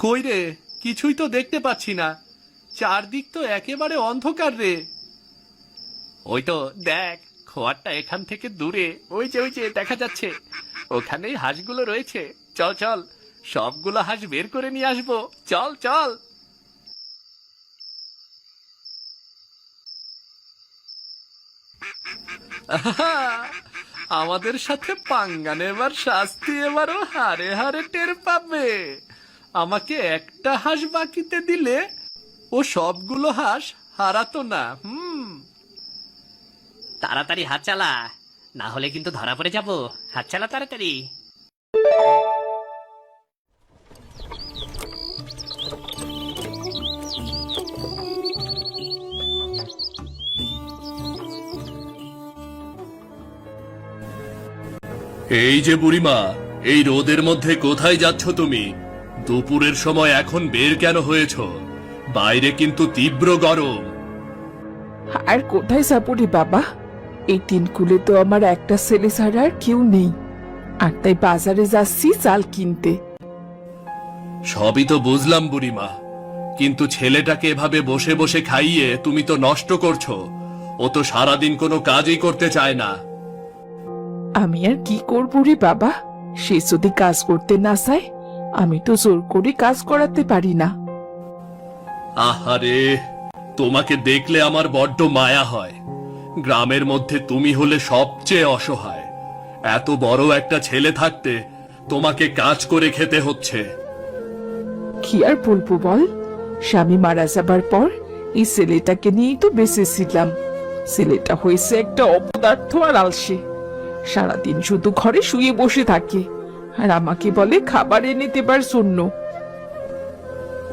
কই রে, কিছুই তো দেখতে পাচ্ছি না। চারদিক তো একেবারে অন্ধকার রে। ওই তো দেখ, খোয়ারটা এখান থেকে দূরে, ওই যে দেখা যাচ্ছে। ওখানেই হাঁসগুলো রয়েছে। চল চল, সবগুলো হাঁস বের করে নিয়ে আসবো। চল চল। আহা, আমাদের সাথে পাঙ্গা নেবার শাস্তি এবারও হারে হারে টের পাবে। আমাকে একটা হাঁস বাকিতে দিলে ও সবগুলো হাঁস হারাতো না। তাড়াতাড়ি হাত চালা, না হলে কিন্তু ধরা পড়ে যাব। হাত চালা তাড়াতাড়ি। এই যে বুড়িমা, এই রোদের মধ্যে কোথায় যাচ্ছ তুমি? দুপুরের সময় এখন বের কেন হয়েছ? বাইরে কিন্তু তীব্র গরম। আর কোথায় যাবো বাবা? এই তিনকুলে তো আমার একটা ছেলে ছাড়া আর কেউ নেই। আর তাই বাজারে যাচ্ছি চাল কিনতে। সবই তো বুঝলাম বুড়িমা, কিন্তু ছেলেটাকে এভাবে বসে বসে খাইয়ে তুমি তো নষ্ট করছো। ও তো সারাদিন কোনো কাজই করতে চায় না। আমি আর কি করবো রে বাবা? সে যদি কাজ করতে না চায়, আমি তো জোর করে কাজ করাতে পারি না। আহারে, তোমাকে দেখলে আমার বড্ড মায়া হয়। গ্রামের মধ্যে তুমি হলে সবচেয়ে অসহায়। এত বড় একটা ছেলে থাকতে তোমাকে কাজ করে খেতে হচ্ছে। কি আর বলবো বল, স্বামী মারা যাবার পর এই ছেলেটাকে নিয়েই তো বেঁচেছিলাম। ছেলেটা হয়েছে একটা অপদার্থ আর আলসে। সারাদিন শুধু ঘরে শুয়ে বসে থাকে, আর আমাকে বলে খাবার এনে দেবার জন্য।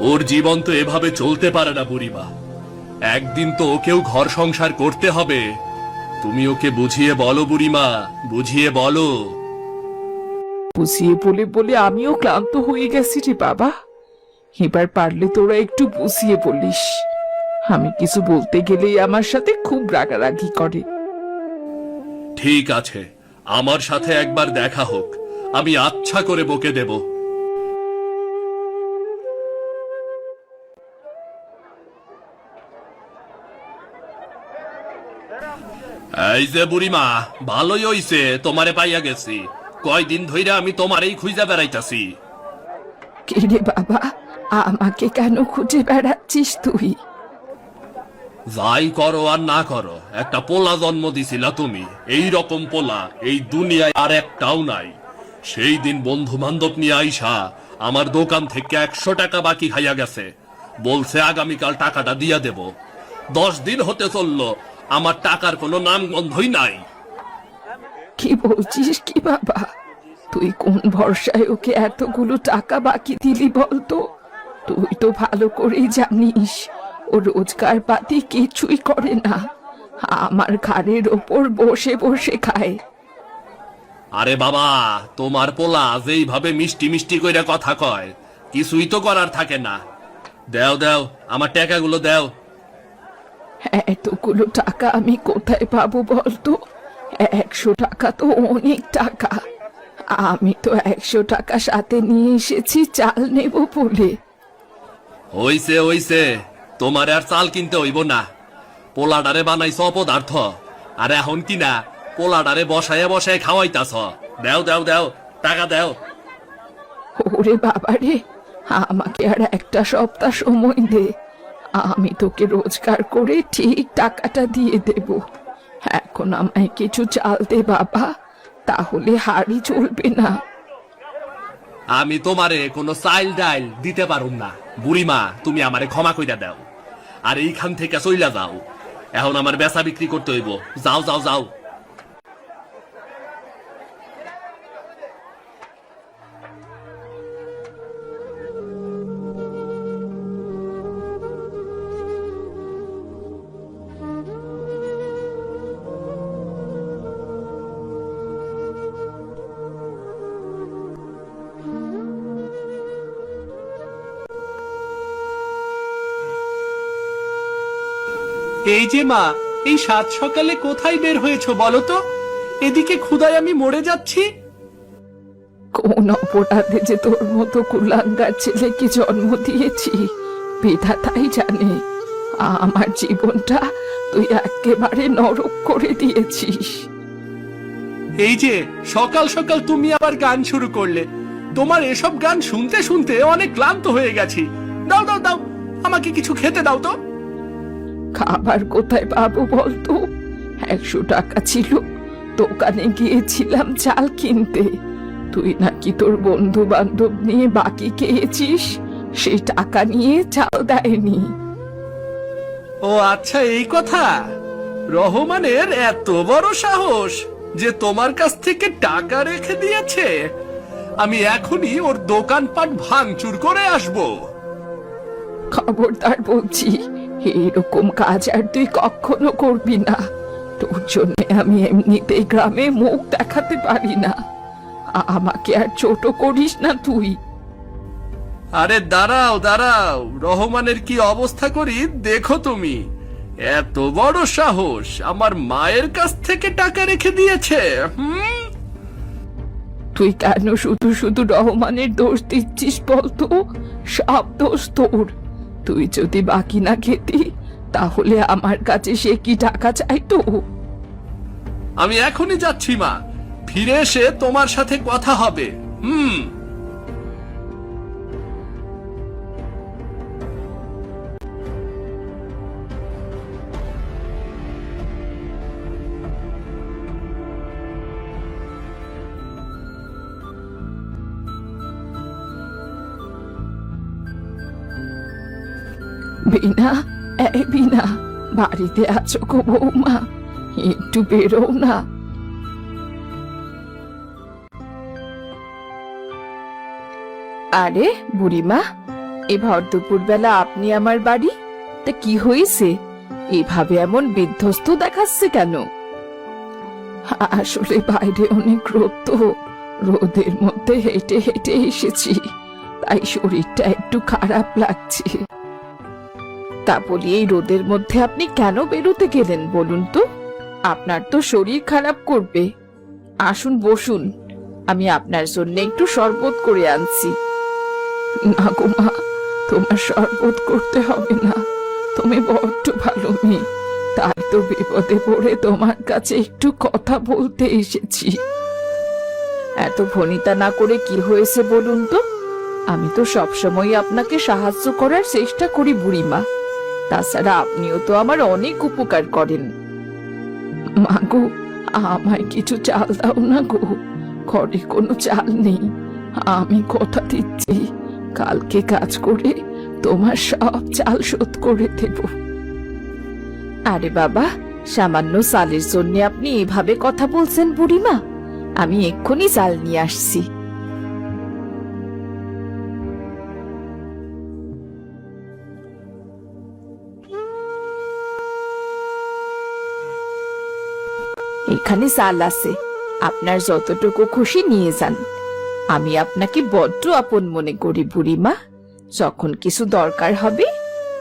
ওর জীবন তো এভাবে চলতে পারে না বুড়িমা। একদিন তো ওকেও ঘর সংসার করতে হবে। তুমি ওকে বুঝিয়ে বলো বুড়িমা, বুঝিয়ে বলো। বুঝিয়ে বলে বলে আমিও ক্লান্ত হয়ে গেছি রে বাবা। এবার পারলে তোরা একটু বুঝিয়ে বলিস। আমি কিছু বলতে গেলেই আমার সাথে খুব রাগারাগি করে। ঠিক আছে, আমার সাথে একবার দেখা হোক, আমি আচ্ছা করে বকে দেব। এই যে বুড়িমা, ভালোই হইছে তোমারে পাইয়া গেছি। কয়দিন ধইরা আমি তোমারই খুঁজা বেড়াইতাছি। কে রে বাবা, আমাকে কেন খুঁজে বেড়াচ্ছিস তুই? যাই করো আর না করো, একটা পোলা জন্ম দিছিলা তুমি। এই রকম পোলা এই দুনিয়ায় আর একটাও নাই। সেই দিন বন্ধু বান্ধব নিয়ে আইসা আমার দোকান থেকে 100 টাকা বাকি খাইয়া গেছে। বলছে আগামীকাল টাকাটা দিয়া দেব। 10 দিন হতে চললো, আমার টাকার কোনো নাম গন্ধই নাই। কি বলছিস কি বাবা? তুই কোন ভরসায় ওকে এতগুলো টাকা বাকি দিলি বলতো? তুই তো ভালো করেই জানিস ও রোজগার পাতি কিছুই করে না, আমার ঘাড়ের ওপর বসে বসে খায়। আরে বাবা, তোমার পোলা যেইভাবে মিষ্টি মিষ্টি কইরা কথা কয়, কিছুই তো করার থাকে না। দেও দেও, আমার টাকাগুলো দেও। এতগুলো টাকা আমি কোথায় পাবো বলতো? 100 টাকা তো অনেক টাকা। আমি তো 100 টাকা সাথে নিয়ে এসেছি চাল নেব বলে। হইছে হইছে, তোমার আর চাল কিনতে হইব না। পোলাডারে বানাইছ অপদার্থ, আর এখন কিনা পোলাডারে বসায় বসায় খাওয়াইতাছ। দেও দেও দেও, টাকা দেও। ওরে বাবারে, আমাকে আর একটা সপ্তাহ সময় দে। আমি তোকে রোজগার করে ঠিক টাকাটা দিয়ে দেব। এখন আমায় কিছু চাল দে বাবা, তাহলে হাড়ি চলবে না। আমি তোমারে কোনো চাইল ডাইল দিতে পারুম না বুড়িমা, তুমি আমারে ক্ষমা কইরা দাও। আর এইখান থেকে চইলা যাও। এখন আমার বেচা বিক্রি করতে হইব। যাও যাও যাও। এই যে মা, এই সাত সকালে কোথায় বের হয়েছো বলো তো? এদিকে ক্ষুধায় আমি মরে যাচ্ছি। কোন অপরাধে যে তোর মতো কুলাঙ্গার ছেলেকে জন্ম দিয়েছি বিধাতাই জানে। আমার জীবনটা তুই একেবারে নরক করে দিয়েছিস। এই যে সকাল সকাল তুমি আবার গান শুরু করলে। তোমার এসব গান শুনতে শুনতে অনেক ক্লান্ত হয়ে গেছি। দাও দাও দাও, আমাকে কিছু খেতে দাও তো। খাবার কোথায় পাবো বলতো? 100 টাকা ছিল, দোকানে গিয়েছিলাম চাল কিনতে। তুই নাকি তোর বন্ধু বান্ধব নিয়ে বাকি খেয়েছিস, সেই টাকা নিয়ে চাল দেয়নি। ও আচ্ছা, এই কথা। রহমানের এত বড় সাহস যে তোমার কাছ থেকে টাকা রেখে দিয়েছে। আমি এখনই ওর দোকানপাট ভাঙচুর করে আসবো। খবরদার বলছি, এরকম কাজ আর তুই কখনো করবি না। তোর জন্য আমি এমনিতেই গ্রামে মুখ দেখাতে পারি না। আমাকে আর ছোট করিস না তুই। আরে দাঁড়াও দাঁড়াও, রহমানের কি অবস্থা করি দেখো তুমি। এত বড় সাহস, আমার মায়ের কাছ থেকে টাকা রেখে দিয়েছে। তুই কেন শুধু শুধু রহমানের দোষ দিচ্ছিস বলতো? সব দোষ তোর। তুই যদি বাকি না খেতি তাহলে আমার কাছে সে কি টাকা চাইতো? আমি এখনই যাচ্ছি মা, ফিরে এসে তোমার সাথে কথা হবে। বিনা, এই বিনা, বাড়িতে আছো গো বৌমা? একটু বেরো না। আরে বুড়িমা, এ ভর দুপুর বেলা আপনি আমার বাড়ি? তা কি হয়েছে? এভাবে এমন বিধ্বস্ত দেখাচ্ছে কেন? আসলে বাইরে অনেক রোদ তো, রোদের মধ্যে হেঁটে হেঁটে এসেছি, তাই শরীরটা একটু খারাপ লাগছে। তা বলি, এই রোদের মধ্যে আপনি কেন বেরোতে গেলেন বলুন তো? আপনার তো শরীর খারাপ করবে। আসুন বসুন, আমি আপনার জন্য একটু শরবত করে আনছি। না গো মা, তোমার শরবত করতে হবে না। তুমি বড্ড ভালো মেয়ে, তাই তো বিপদে পড়ে তোমার কাছে একটু কথা বলতে এসেছি। এত ভনিতা না করে কি হয়েছে বলুন তো? আমি তো সবসময় আপনাকে সাহায্য করার চেষ্টা করি বুড়িমা। তাছাড়া আপনিও তো আমার অনেক উপকার করেন। মা গো, আমায় কিছু চাল দাও না গো, ঘরে কোনো চাল নেই। আমি কথা দিচ্ছি, কালকে কাজ করে তোমার সব চাল শোধ করে দেব। আরে বাবা, সামান্য চালের জন্য আপনি এভাবে কথা বলছেন বুড়িমা? আমি এক্ষুনি চাল নিয়ে আসছি। এখানে চাল আছে, আপনার যতটুকু খুশি নিয়ে যান। আমি আপনাকে বড্ড আপন মনে করি বুড়িমা। যখন কিছু দরকার হবে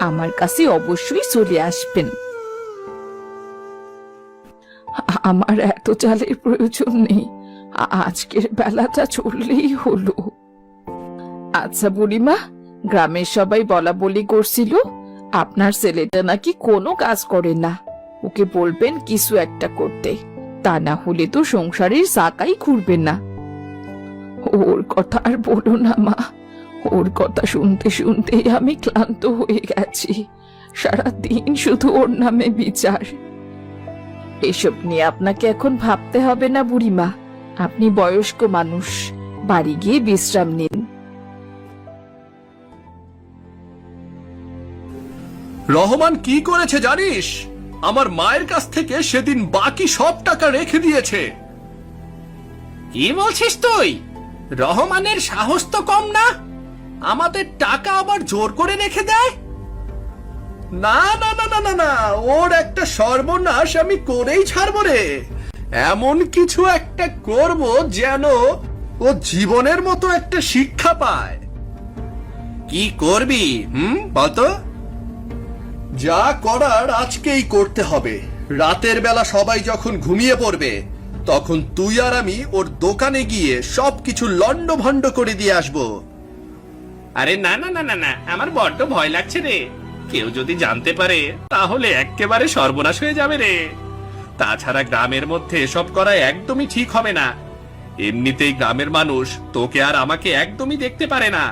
আমার কাছে অবশ্যই চলে আসবেন। আমার এত চালের প্রয়োজন নেই, আজকের বেলাটা চললেই হলো। আচ্ছা বুড়িমা, গ্রামের সবাই বলা বলি করছিল আপনার ছেলেটা নাকি কোনো কাজ করে না। ওকে বলবেন কিছু একটা করতে, তা না হলে তো সংসারের চাকাই ঘুরবে না। ওর কথা আর বলো না মা, ওর কথা শুনতে শুনতেই আমি ক্লান্ত হয়ে গেছি। সারাদিন শুধু ওর নামে বিচার। এসব নিয়ে আপনাকে এখন ভাবতে হবে না বুড়িমা। আপনি বয়স্ক মানুষ, বাড়ি গিয়ে বিশ্রাম নিন। রহমান কি করেছে জানিস? আমার মায়ের কাছ থেকে সেদিন বাকি সব টাকা রেখে দিয়েছে। কি বলছিস তুই? রহমানের সাহস তো কম না, আমাদের টাকা আবার জোর করে রেখে দেয়। না না না না না না, ওর একটা সর্বনাশ আমি করেই ছাড়বো রে। এমন কিছু একটা করব যেন ও জীবনের মতো একটা শিক্ষা পায়। কি করবি বলতো? যা করার আজকেই করতে হবে। রাতের বেলা সবাই যখন ঘুমিয়ে পড়বে তখন তুই আর আমি ওর দোকানে গিয়ে সবকিছু লন্ডভন্ড করে দিয়ে আসবো। আরে না না না না না, আমার বড্ড ভয় লাগছে রে। কেউ যদি জানতে পারে তাহলে একেবারে সর্বনাশ হয়ে যাবে রে। তাছাড়া গ্রামের মধ্যে এসব করা একদমই ঠিক হবে না। এমনিতেই গ্রামের মানুষ তোকে আর আমাকে একদমই দেখতে পারে না।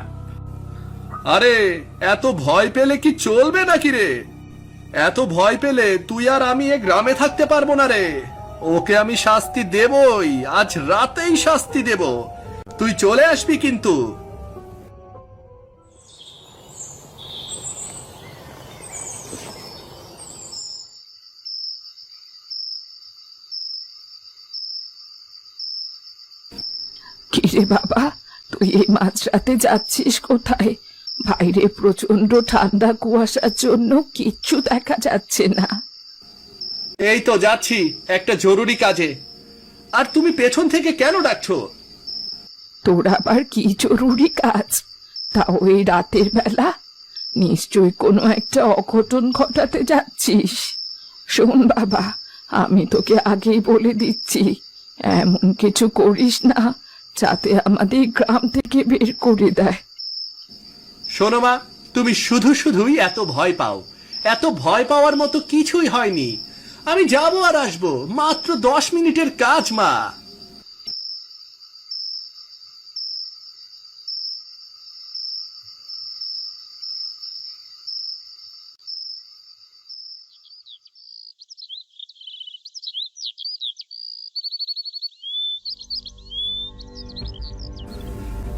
আরে এত ভয় পেলে কি চলবে নাকি রে? এত ভয় পেলে তুই আর আমি এ গ্রামে থাকতে পারবো না রে। ওকে আমি শাস্তি দেবই, আজ রাতেই শাস্তি দেব। তুই চলে আসবি কিন্তু। কিরে বাবা, তুই এই মাঝরাতে যাচ্ছিস কোথায়? বাইরে প্রচন্ড ঠান্ডা, কুয়াশার জন্য কিচ্ছু দেখা যাচ্ছে না। এই তো যাচ্ছি একটা জরুরি কাজে। আর তুমি পেছন থেকে কেন ডাকছো? তোর আবার কি জরুরি কাজ? তাও এই রাতের বেলা? নিশ্চয়ই কোনো একটা অঘটন ঘটাতে যাচ্ছিস। শোন বাবা, আমি তোকে আগেই বলে দিচ্ছি, এমন কিছু করিস না যাতে আমাদের গ্রাম থেকে বের করে দেয়। শোনো মা, তুমি শুধু শুধুই এত ভয় পাও। এত ভয় পাওয়ার মতো কিছুই হয়নি। আমি যাবো আর আসবো, মাত্র 10 মিনিটের কাজ মা।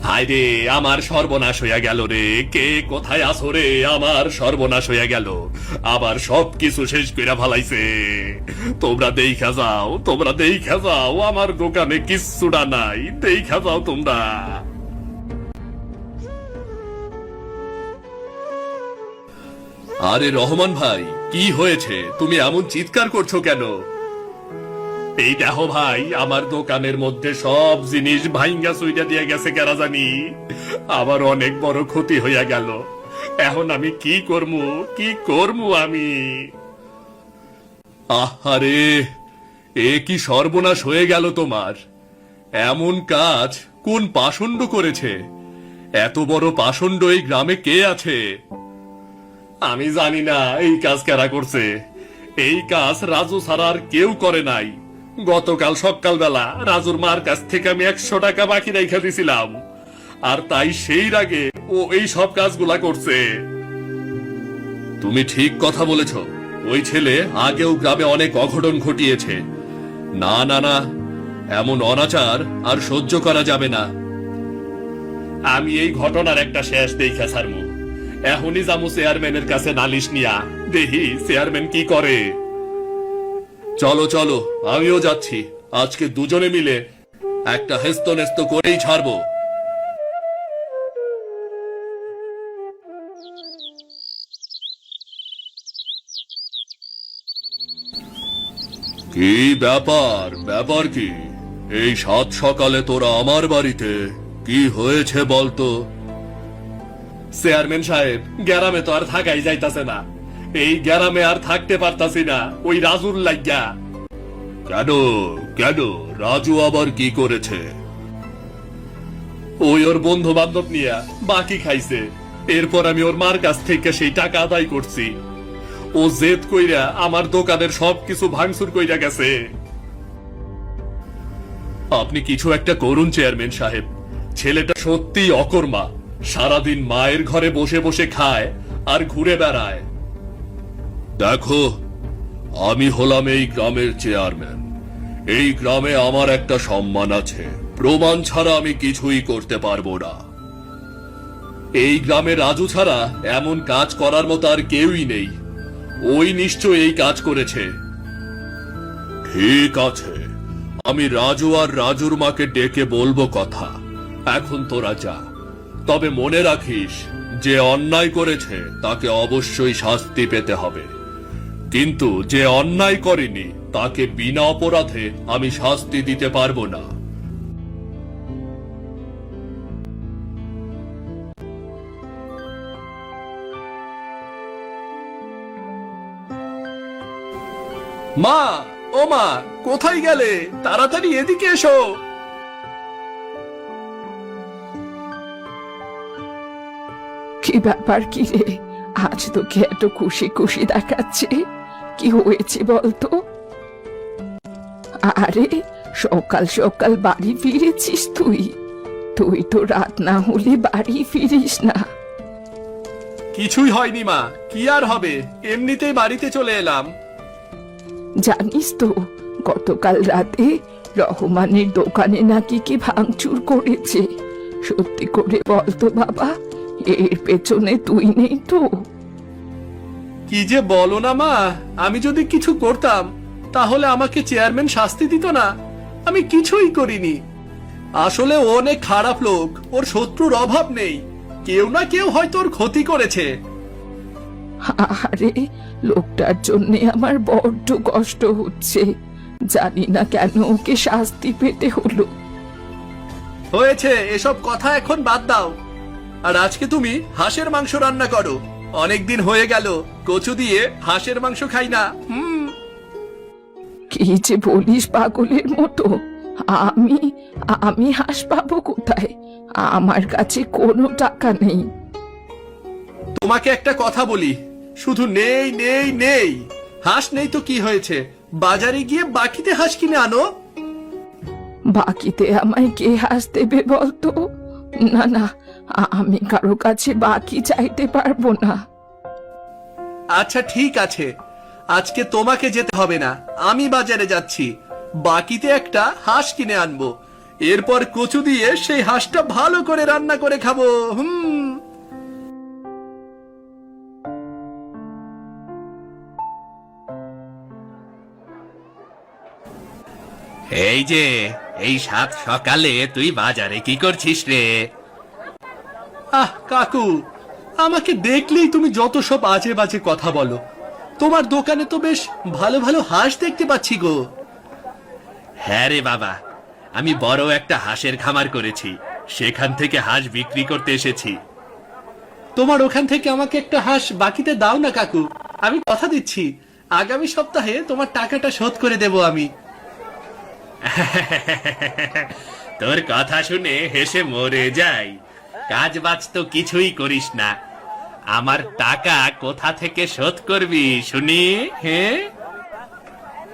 হায়রে, আমার সর্বনাশ হইয়া গেল রে। কে কোথায় আসো রে? আমার সর্বনাশ হইয়া গেল। আবার সবকিছু শেষ কইরা ফালাইছে। তোমরা দেইখা যাও, তোমরা দেইখা যাও, আমার দোকানে কিচ্ছুটা নাই। দেইখা যাও তোমরা। আরে রহমান ভাই, কি হয়েছে? তুমি এমন চিৎকার করছো কেন? এই দেখো ভাই, আমার দোকানের মধ্যে সব জিনিস ভাইঙ্গা সুইটা দিয়ে গেছে কেরা জানি। আমার অনেক বড় ক্ষতি হইয়া গেল। এখন আমি কি করমু, কি করমু আমি? আহারে, এ কি সর্বনাশ হয়ে গেল তোমার। এমন কাজ কোন পাষণ্ড করেছে? এত বড় পাষণ্ড এই গ্রামে কে আছে? আমি জানি না এই কাজ কারা করছে। এই কাজ রাজু ছাড়া আর কেউ করে নাই। গতকাল সকালবেলা রাজুর মার কাছ থেকে আমি 100 টাকা বাকি রেখে দিছিলাম, আর তাই সেই রাগে ও এই সব কাজগুলা করছে। তুমি ঠিক কথা বলেছ। ওই ছেলে আগেও গ্রামে অনেক অঘটন ঘটিয়েছে। না না না, এমন অনাচার আর সহ্য করা যাবে না। আমি এই ঘটনার একটা শেষ দেখা ছাড়মু। এখনই যাবো চেয়ারম্যানের কাছে নালিশ নিয়া, দেখি চেয়ারম্যান কি করে। চলো চলো, আমিও যাচ্ছি। আজকে দুজনে মিলে একটা হেস্তনেস্ত করেই ছাড়বো। কি ব্যাপার? ব্যাপার কি? এই সাত সকালে তোরা আমার বাড়িতে? কি হয়েছে বলতো? চেয়ারম্যান সাহেব, গ্রামে তো আর থাকাই যাইতাছে না। এই গ্রামে আর থাকতে পারতাছি না, ওই রাজুর লাগিয়া। কেন কেন? রাজু আবার কি করেছে? ওই ওর বন্ধু বান্ধব নিয়া বাকি খাইছে। এরপর আমি ওর মার কাছ থেকে সেই টাকা আদায় করছি। ও জেদ কইরা আমার দোকানের সবকিছু ভাঙচুর কইরা গেছে। আপনি কিছু একটা করুন চেয়ারম্যান সাহেব। ছেলেটা সত্যিই অকর্মা। সারাদিন মায়ের ঘরে বসে বসে খায় আর ঘুরে বেড়ায়। দেখো, আমি হলাম এই গ্রামের চেয়ারম্যান। এই গ্রামে আমার একটা সম্মান আছে। প্রমাণ ছাড়া আমি কিছুই করতে পারবো না। এই গ্রামে রাজু ছাড়া এমন কাজ করার মতো আর কেউই নেই। ওই নিশ্চয় এই কাজ করেছে। ঠিক আছে, আমি রাজু আর রাজুর মাকে ডেকে বলবো কথা। এখন তোরা যা। তবে মনে রাখিস, যে অন্যায় করেছে তাকে অবশ্যই শাস্তি পেতে হবে। কিন্তু যে অন্যায় করেনি তাকে বিনা অপরাধে আমি শাস্তি দিতে পারবো না। মা, ও মা, কোথায় গেলে? তাড়াতাড়ি এদিকে এসো। কি ব্যাপার, কি রে? আজ তোকে এত খুশি খুশি দেখাচ্ছে, কি হয়েছে বলতো? আরে, সকাল সকাল বাড়ি ফিরেছিস তুই? তুই তো রাত না হলে বাড়ি ফিরিস না। কিছুই হয়নি মা, কি আর হবে, এমনিতেই বাড়িতে চলে এলাম। জানিস তো, গতকাল রাতে রহমানের দোকানে নাকি কে ভাঙচুর করেছে। সত্যি করে বলতো বাবা, এর পেছনে তুই নেই তো? কি যে বলো না মা, আমি যদি কিছু করতাম তাহলে আমাকে চেয়ারম্যান শাস্তি দিত না। আমি কিছুই করিনি। আসলে ও অনেক খারাপ লোক, ওর শত্রুর অভাব নেই। কেউ না কেউ হয়তো ওর ক্ষতি করেছে। আরে, লোকটার জন্য আমার বড্ড কষ্ট হচ্ছে। জানি না কেন ওকে শাস্তি পেতে হলো। হয়েছে, এসব কথা এখন বাদ দাও। আর আজকে তুমি হাঁসের মাংস রান্না করো। অনেকদিন হয়ে গেল কচু দিয়ে হাঁসের মাংস খাই না। কি যে বলিস পাগলের মতো! আমি আমি হাঁস পাবো কোথায়? আমার কাছে কোনো টাকা নেই। তোমাকে একটা কথা বলি, শুধু নেই নেই নেই। হাঁস নেই তো কি হয়েছে, বাজারে গিয়ে বাকিতে হাঁস কিনে আনো। বাকিতে আমায় কে হাঁস দেবে বলতো? না না, আমি কারো কাছে বাকি চাইতে পারবো না। আচ্ছা ঠিক আছে, আজকে তোমাকে যেতে হবে না, আমি বাজারে যাচ্ছি। বাকিতে একটা হাঁস কিনে আনবো। এরপর কচু দিয়ে সেই হাঁসটা ভালো করে রান্না করে খাবো। এই যে, এই সাত সকালে তুই বাজারে কি করছিস রে? আহ কাকু, আমাকে দেখলেই তুমি যত সব আজে বাজে কথা বলো। তোমার দোকানে তো বেশ ভালো ভালো হাঁস দেখতে পাচ্ছি গো। হ্যাঁ রে বাবা, আমি বড় একটা হাঁসের খামার করেছি, সেখান থেকে হাঁস বিক্রি করতে এসেছি। তোমার ওখান থেকে আমাকে একটা হাঁস বাকিতে দাও না কাকু। আমি কথা দিচ্ছি, আগামী সপ্তাহে তোমার টাকাটা শোধ করে দেব আমি। তোর কথা শুনে হেসে মরে যাই। কাজ বাজ তো কিছুই করিস না, আমার টাকা কোথা থেকে শোধ করবি শুনি? হ্যাঁ,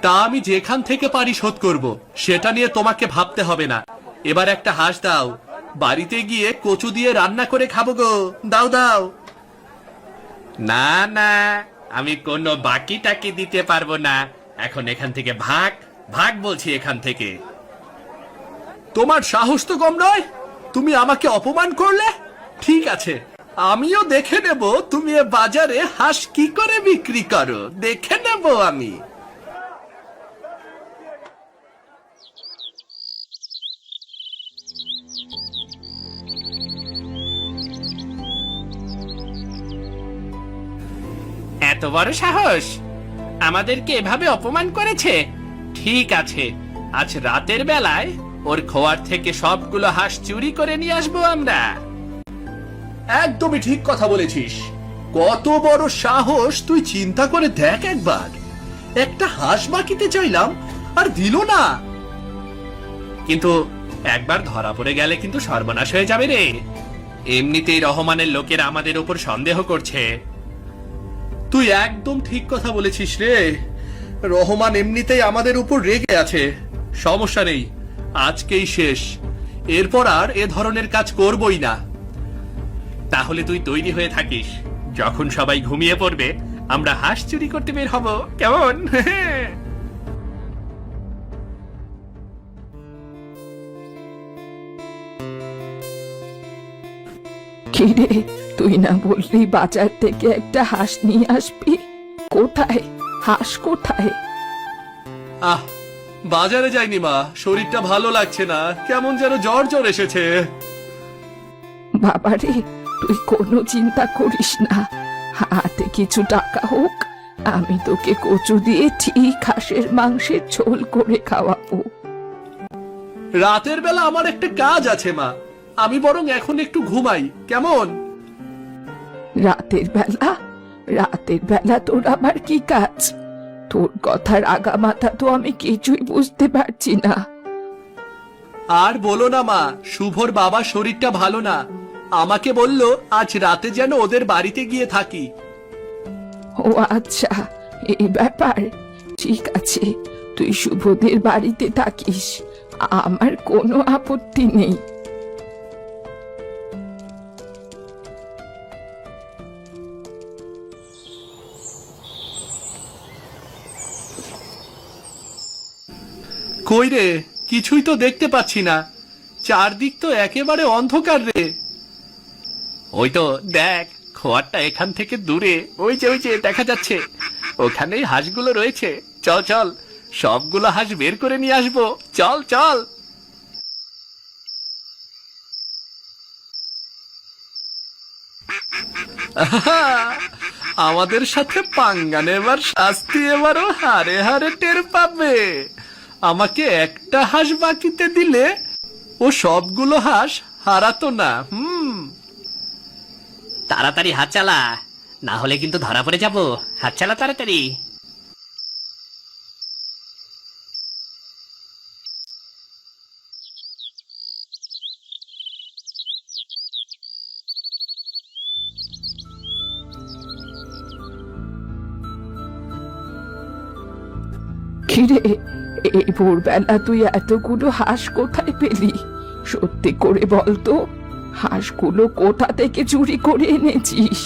তা আমি যেখান থেকে পারি শোধ করব, সেটা নিয়ে তোমাকে ভাবতে হবে না। এবার একটা হাঁস দাও, বাড়িতে গিয়ে কচু দিয়ে রান্না করে খাবো গো। দাও দাও। না না, আমি কোনো বাকি টাকি দিতে পারবো না। এখন এখান থেকে ভাগ ভাগ বলছি, এখান থেকে। তোমার সাহস তো কম নয়, তুমি আমাকে অপমান করলে। ঠিক আছে, আমিও দেখে নেব তুমি এ বাজারে হাঁস কি করে বিক্রি করো, দেখে নেব আমি। এত বড় সাহস, আমাদেরকে এভাবে অপমান করেছে। ঠিক আছে, আজ রাতের বেলায় ওর খোয়ার থেকে সবগুলো হাঁস চুরি করে নিয়ে আসবো আমরা। একদমই ঠিক কথা বলেছিস। কত বড় সাহস, তুই চিন্তা করে দেখ একবার। একটা হাঁস বাকিতে চাইলাম আর দিল না। কিন্তু একবার ধরা পড়ে গেলে কিন্তু সর্বনাশ হয়ে যাবে রে। এমনিতেই রহমানের লোকেরা আমাদের উপর সন্দেহ করছে। তুই একদম ঠিক কথা বলেছিস রে। রহমান এমনিতেই আমাদের উপর রেগে আছে। সমস্যা নেই, আজকেই শেষ। এরপর আর এ ধরনের কাজ করবই না। তাহলে তুই তৈরি হয়ে থাকিস, যখন সবাই ঘুমিয়ে পড়বে আমরা হাঁস চুরি করতে বের হব, কেমন? কি রে, তুই না বললি বাজার থেকে একটা হাঁস নিয়ে আসবি? কোথায় হাঁস, কোথায়? আহ, বাজারে যাইনি মা, শরীরটা ভালো লাগছে না, কেমন যেন জ্বর জ্বর এসেছে। বাবারে, তুই কোনো চিন্তা করিস না। হাতে কিছু টাকা হোক, আমি তোকে কচু দিয়ে ঠিক হাঁসের মাংসের ঝোল করে খাওয়াবো। রাতের বেলা আমার একটা কাজ আছে মা, আমি বরং এখন একটু ঘুমাই, কেমন? রাতের বেলা? রাতের বেলা তোর আবার কি কাজ? তোর কথার আগামাথা তো আমি কিছুই বুঝতে পারছি না। আর বলো না মা, শুভর বাবার শরীরটা ভালো না। আমাকে বলল আজ রাতে যেন ওদের বাড়িতে গিয়ে থাকি। ও আচ্ছা, এই ব্যাপার। ঠিক আছে, তুই শুভদের বাড়িতে থাকিস, আমার কোনো আপত্তি নেই। কই রে, কিছুই তো দেখতে পাচ্ছি না, চারদিক তো একেবারে অন্ধকার রে। ওই তো দেখ, খোয়ারটা এখান থেকে দূরে, ওই যে দেখা যাচ্ছে, ওখানেই হাঁসগুলো রয়েছে। চল চল, সবগুলো হাঁস বের করে নিয়ে আসবো, চল চল। আহা, আমাদের সাথে পাঙ্গা নেবার শাস্তি এবারও হারে হারে টের পাবে। আমাকে একটা হাঁস বাকিতে দিলে ও সবগুলো হাঁস হারাতো না। তাড়াতাড়ি হাত চালা, না হলে কিন্তু ধরা পড়ে যাব। হাত চালা তাড়াতাড়ি। কিরে, এই ভোরবেলা তুই এতগুলো হাঁস কোথায় পেলি? সত্যি করে বলতো, হাঁসগুলো কোথা থেকে চুরি করে এনেছিস?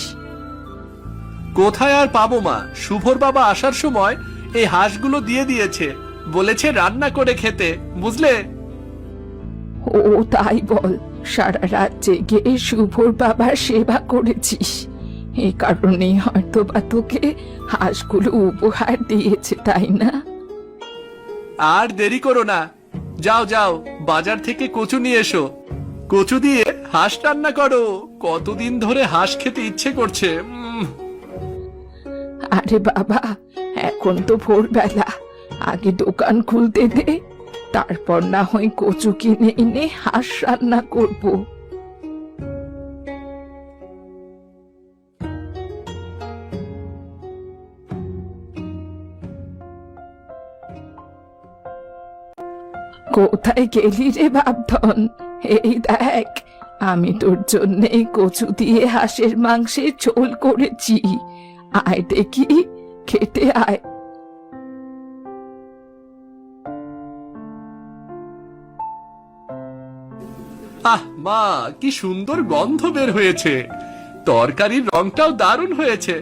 কোথায় আর পাবো মা, শুভর বাবা আসার সময় এই হাঁসগুলো দিয়ে দিয়েছে, বলেছে রান্না করে খেতে, বুঝলে। ও তাই বল, সারা রাত জেগে শুভর বাবার সেবা করেছিস, এই কারণেই হয়তো বা তোকে হাঁসগুলো উপহার দিয়েছে, তাই না? আর দেরি করো না, যাও যাও বাজার থেকে কচু নিয়ে এসো, কচু দিয়ে হাঁস রান্না করো। কতদিন ধরে হাঁস খেতে ইচ্ছে করছে। আরে বাবা, এখন তো ভোরবেলা, আগে দোকান খুলতে দে, তারপর না হয় কচু কিনে এনে হাঁস রান্না করব। কোথায় গেলি রে বাপধন? এই দেখ, আমি তোর জন্য কচু দিয়ে হাঁসের মাংসের ঝোল করেছি, আয় দেখি, খেতে আয়। আহ মা, কি সুন্দর গন্ধ বের হয়েছে, তরকারির রংটাও দারুণ হয়েছে।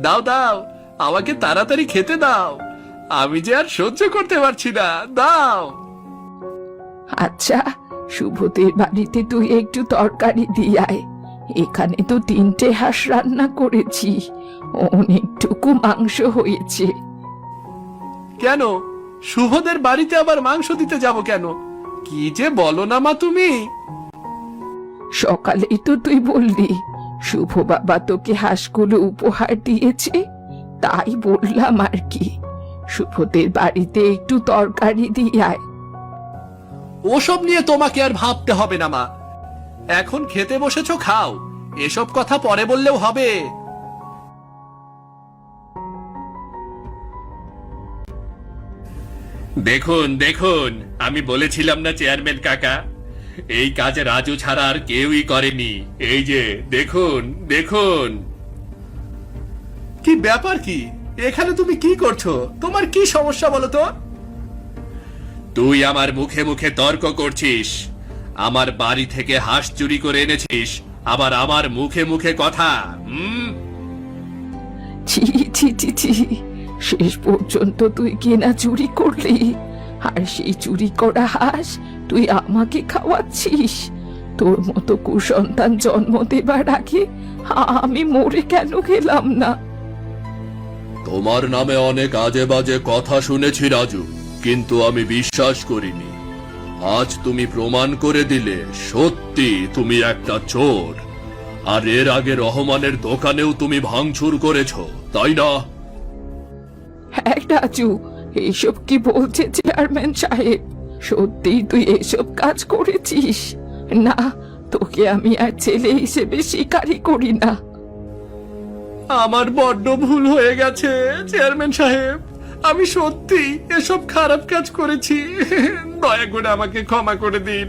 দাও দাও, আমাকে তাড়াতাড়ি খেতে দাও, আমি যে আর সহ্য করতে পারছি না, দাও। আচ্ছা, শুভদের বাড়িতে তুই একটু তরকারি দিয়ে আয়, এখানে তো 3টে হাঁস রান্না করেছি, অনেকটুকু মাংস হয়েছে। কেন, শুভদের বাড়িতে আবার মাংস দিতে যাব কেন? কি যে বলো না মা তুমি। সকালেই তো তুই বললি শুভ বাবা তোকে হাঁসগুলো উপহার দিয়েছে, তাই বললাম আর কি। শুভদের বাড়িতে একটু তরকারি দিয়ে আয়। ওসব নিয়ে তোমাকে আর ভাবতে হবে না মা, এখন খেতে বসেছো, খাও, এসব কথা পরে বললেও হবে। দেখুন দেখুন, আমি বলেছিলাম না চেয়ারম্যান কাকা, এই কাজ রাজু ছাড়া আর কেউই করেনি। এই যে দেখুন দেখুন। কি ব্যাপার, কি এখানে তুমি কি করছো? তোমার কি সমস্যা বলো তো? তুই আমার মুখে মুখে তর্ক করছিস, আমার বাড়ি থেকে হাঁস চুরি করে এনেছিস, আবার আমার মুখে মুখে কথা। ছি ছি ছি ছি, শেষ পর্যন্ত তুই কেনা চুরি করলি, আর সেই চুরি করা হাঁস তুই আমাকে খাওয়াচ্ছিস? তোর মতো কুসন্তান জন্ম দেবার আগে আমি মরে কেন গেলাম না? তোমার নামে অনেক আজে বাজে কথা শুনেছি রাজু, কিন্তু আমি বিশ্বাস করিনি। আজ তুমি প্রমাণ করে দিলে সত্যি তুমি একটা চোর। আর এর আগে রহমানের দোকানেও তুমি ভাঙচুর করেছো, তাই না? হ্যাঁ রাজু, এইসব কি বলছে চেয়ারম্যান সাহেব? সত্যি তুই এসব কাজ করেছিস? না, তোকে আমি আর ছেলে হিসেবে স্বীকারই করি না। আমার বড্ড ভুল হয়ে গেছে চেয়ারম্যান সাহেব, আমি সত্যি এসব খারাপ কাজ করেছি, দয়া করে আমাকে ক্ষমা করে দিন।